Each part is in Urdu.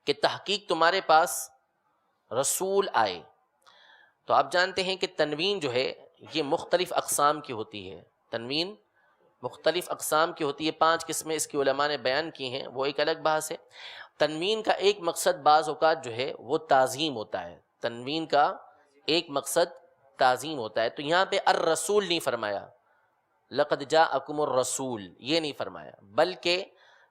کہ تحقیق تمہارے پاس رسول آئے۔ تو آپ جانتے ہیں کہ تنوین جو ہے یہ مختلف اقسام کی ہوتی ہے، تنوین مختلف اقسام کی ہوتی ہے، 5 قسمیں اس کی علماء نے بیان کی ہیں، وہ ایک الگ بحث ہے۔ تنوین کا ایک مقصد بعض اوقات جو ہے وہ تعظیم ہوتا ہے، تنوین کا ایک مقصد تعظیم ہوتا ہے۔ تو یہاں پہ الرسول نہیں فرمایا، لقد جاءکم الرسول یہ نہیں فرمایا، بلکہ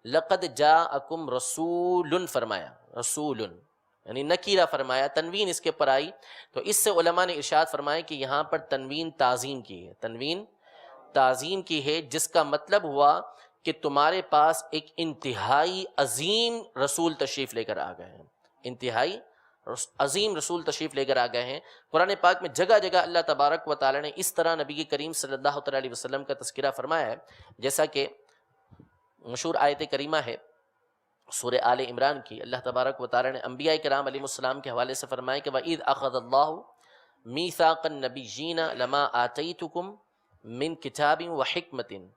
لقد جاءکم رسول فرمایا، رسول یعنی نکیرہ فرمایا، تنوین اس کے پر آئی۔ تو اس سے علماء نے ارشاد فرمایا کہ یہاں پر تنوین تعظیم کی ہے، تنوین تعظیم کی ہے، جس کا مطلب ہوا کہ تمہارے پاس ایک انتہائی عظیم رسول تشریف لے کر آ گئے ہیں، انتہائی عظیم رسول تشریف لے کر آ گئے ہیں۔ قرآن پاک میں جگہ جگہ اللہ تبارک و تعالی نے اس طرح نبی کریم صلی اللہ تعالی علیہ وسلم کا تذکرہ فرمایا ہے، جیسا کہ مشہور آیت کریمہ ہے سورہ آل عمران کی، اللہ تبارک و تعالی نے انبیاء کرام علیہ السلام کے حوالے سے فرمایا کہ وَإِذْ أَخَذَ اللَّهُ مِيثَاقَ النَّبِيِّينَ لَمَا آتَيْتُكُم مِّن كِتَابٍ وَحِكْمَةٍ،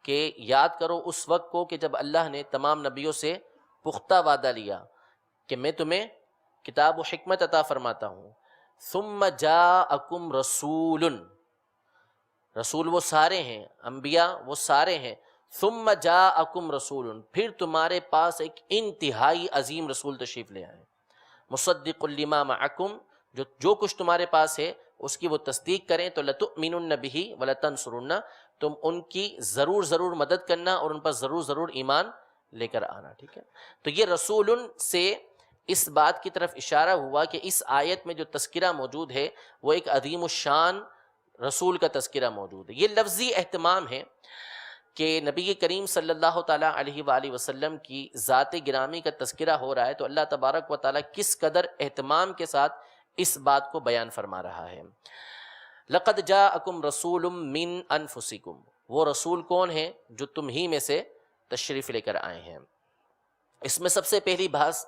کہ یاد کرو اس وقت کو کہ جب اللہ نے تمام نبیوں سے پختہ وعدہ لیا کہ میں تمہیں کتاب و حکمت عطا فرماتا ہوں۔ ثُمَّ جَاءَكُمْ رَسُولٌ، رسول وہ سارے ہیں، انبیاء وہ سارے ہیں، ثم جاءکم رسول، پھر تمہارے پاس ایک انتہائی عظیم رسول تشریف لے آئے، مصدق لما معکم، جو کچھ تمہارے پاس ہے اس کی وہ تصدیق کریں، تو لتؤمنن بہ ولتنصرن، تم ان کی ضرور مدد کرنا اور ان پر ضرور ایمان لے کر آنا، ٹھیک ہے۔ تو یہ رسول سے اس بات کی طرف اشارہ ہوا کہ اس آیت میں جو تذکرہ موجود ہے وہ ایک عظیم الشان رسول کا تذکرہ موجود ہے۔ یہ لفظی اہتمام ہے کہ نبی کریم صلی اللہ تعالیٰ علیہ وآلہ وسلم کی ذات گرامی کا تذکرہ ہو رہا ہے، تو اللہ تبارک و تعالیٰ کس قدر اہتمام کے ساتھ اس بات کو بیان فرما رہا ہے۔ لقد جاءکم رسول من انفسکم، وہ رسول کون ہیں؟ جو تم ہی میں سے تشریف لے کر آئے ہیں۔ اس میں سب سے پہلی بحث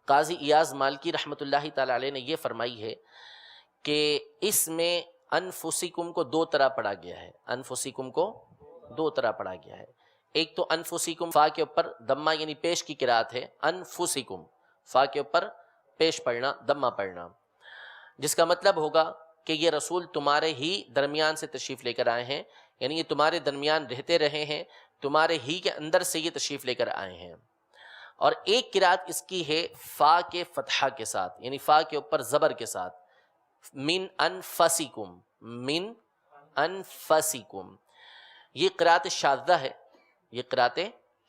قاضی ایاز مالکی رحمۃ اللہ تعالیٰ علیہ نے یہ فرمائی ہے کہ اس میں انفسکم کو 2 طرح پڑھا گیا ہے، انفسکم کو 2 طرح پڑھا گیا ہے۔ ایک تو انفسکم فا کے اوپر دمہ یعنی پیش کی قرات ہے، انفسکم فا کے اوپر پیش پڑھنا، دمہ پڑھنا، جس کا مطلب ہوگا کہ یہ رسول تمہارے ہی درمیان سے تشریف لے کر آئے ہیں، یعنی یہ تمہارے درمیان رہتے رہے ہیں، تمہارے ہی کے اندر سے یہ تشریف لے کر آئے ہیں۔ اور ایک قرات اس کی ہے فا کے فتحہ کے ساتھ، یعنی فا کے اوپر زبر کے ساتھ، من انفسکم، من انفسکم۔ یہ قرات شاذہ ہے، یہ قرات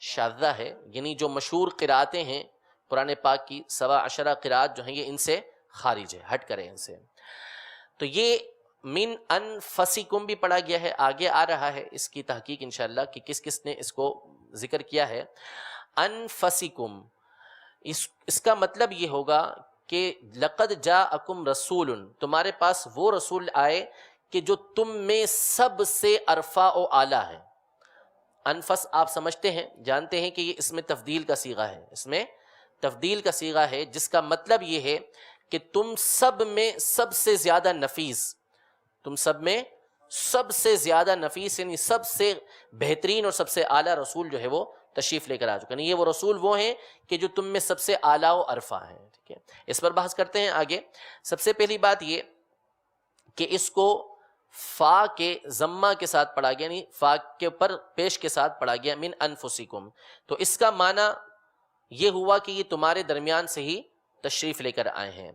شاذہ ہے، یعنی جو مشہور قراتیں ہیں قرآن پاک کی 17 قرات جو ہیں یہ ان سے خارج ہے، ہٹ کریں ان سے۔ تو یہ من انفسکم بھی پڑھا گیا ہے، آگے آ رہا ہے اس کی تحقیق انشاءاللہ کہ کس کس نے اس کو ذکر کیا ہے۔ انفسکم اس کا مطلب یہ ہوگا کہ لقد جاءکم رسول، تمہارے پاس وہ رسول آئے کہ جو تم میں سب سے ارفع و اعلیٰ ہے۔ انفس آپ سمجھتے ہیں، جانتے ہیں کہ یہ اس میں تفضیل کا صیغہ ہے، اس میں تفضیل کا صیغہ ہے، جس کا مطلب یہ ہے کہ تم سب میں سب سے زیادہ نفیس، تم سب میں سب سے زیادہ نفیس یعنی سب سے بہترین اور سب سے اعلیٰ رسول جو ہے وہ تشریف لے کر آ چکے ہیں۔ یہ وہ رسول وہ ہیں کہ جو تم میں سب سے اعلیٰ و ارفع ہیں، ٹھیک ہے۔ اس پر بحث کرتے ہیں آگے۔ سب سے پہلی بات یہ کہ اس کو فا کے ضمہ کے ساتھ پڑھا گیا، یعنی فا کے اوپر پیش کے ساتھ پڑھا گیا، من انفسکم، تو اس کا معنی یہ ہوا کہ یہ تمہارے درمیان سے ہی تشریف لے کر آئے ہیں۔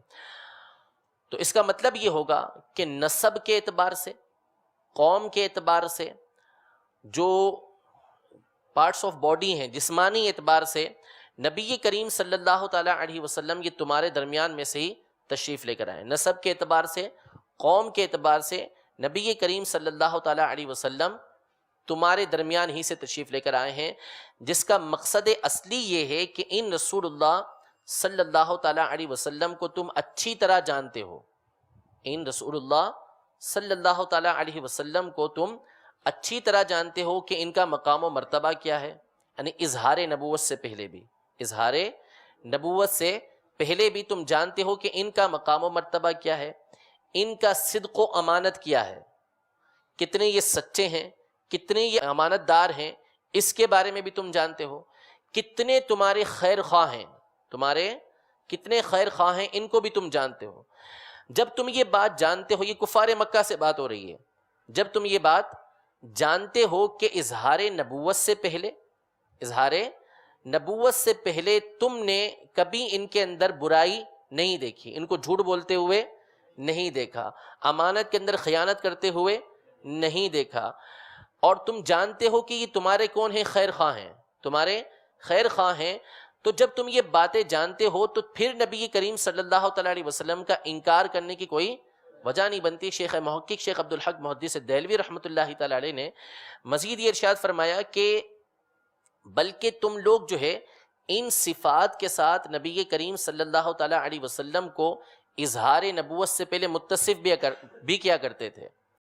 تو اس کا مطلب یہ ہوگا کہ نسب کے اعتبار سے، قوم کے اعتبار سے، جو پارٹس آف باڈی ہیں، جسمانی اعتبار سے نبی کریم صلی اللہ تعالیٰ علیہ وسلم یہ تمہارے درمیان میں سے ہی تشریف لے کر آئے۔ نسب کے اعتبار سے، قوم کے اعتبار سے نبی کریم صلی اللہ تعالیٰ علیہ وسلم تمہارے درمیان ہی سے تشریف لے کر آئے ہیں، جس کا مقصد اصلی یہ ہے کہ ان رسول اللہ صلی اللہ تعالیٰ علیہ وسلم کو تم اچھی طرح جانتے ہو، ان رسول اللہ صلی اللہ تعالیٰ علیہ وسلم کو تم اچھی طرح جانتے ہو کہ ان کا مقام و مرتبہ کیا ہے، یعنی اظہار نبوت سے پہلے بھی، اظہار نبوت سے پہلے بھی تم جانتے ہو کہ ان کا مقام و مرتبہ کیا ہے، ان کا صدق و امانت کیا ہے، کتنے یہ سچے ہیں، کتنے یہ امانت دار ہیں، اس کے بارے میں بھی تم جانتے ہو، کتنے تمہارے خیر خواہ ہیں، تمہارے کتنے خیر خواہ ہیں ان کو بھی تم جانتے ہو. جب تم یہ بات جانتے ہو، یہ کفار مکہ سے بات ہو رہی ہے، جب تم یہ بات جانتے ہو کہ اظہار نبوت سے پہلے تم نے کبھی ان کے اندر برائی نہیں دیکھی، ان کو جھوٹ بولتے ہوئے نہیں دیکھا، امانت کے اندر خیانت کرتے ہوئے نہیں دیکھا، اور تم جانتے ہو کہ یہ تمہارے کون ہیں؟ خیر خواہ ہیں، تمہارے خیر خواہ ہیں. تو جب تم یہ باتیں جانتے ہو تو پھر نبی کریم صلی اللہ تعالیٰ علیہ وسلم کا انکار کرنے کی کوئی وجہ نہیں بنتی. شیخ محقق شیخ عبدالحق محدث دہلوی رحمۃ اللہ تعالیٰ علیہ نے مزید یہ ارشاد فرمایا کہ بلکہ تم لوگ جو ہے ان صفات کے ساتھ نبی کریم صلی اللہ تعالیٰ علیہ وسلم کو اظہار نبوت سے پہلے متصف بھی کیا کرتے تھے.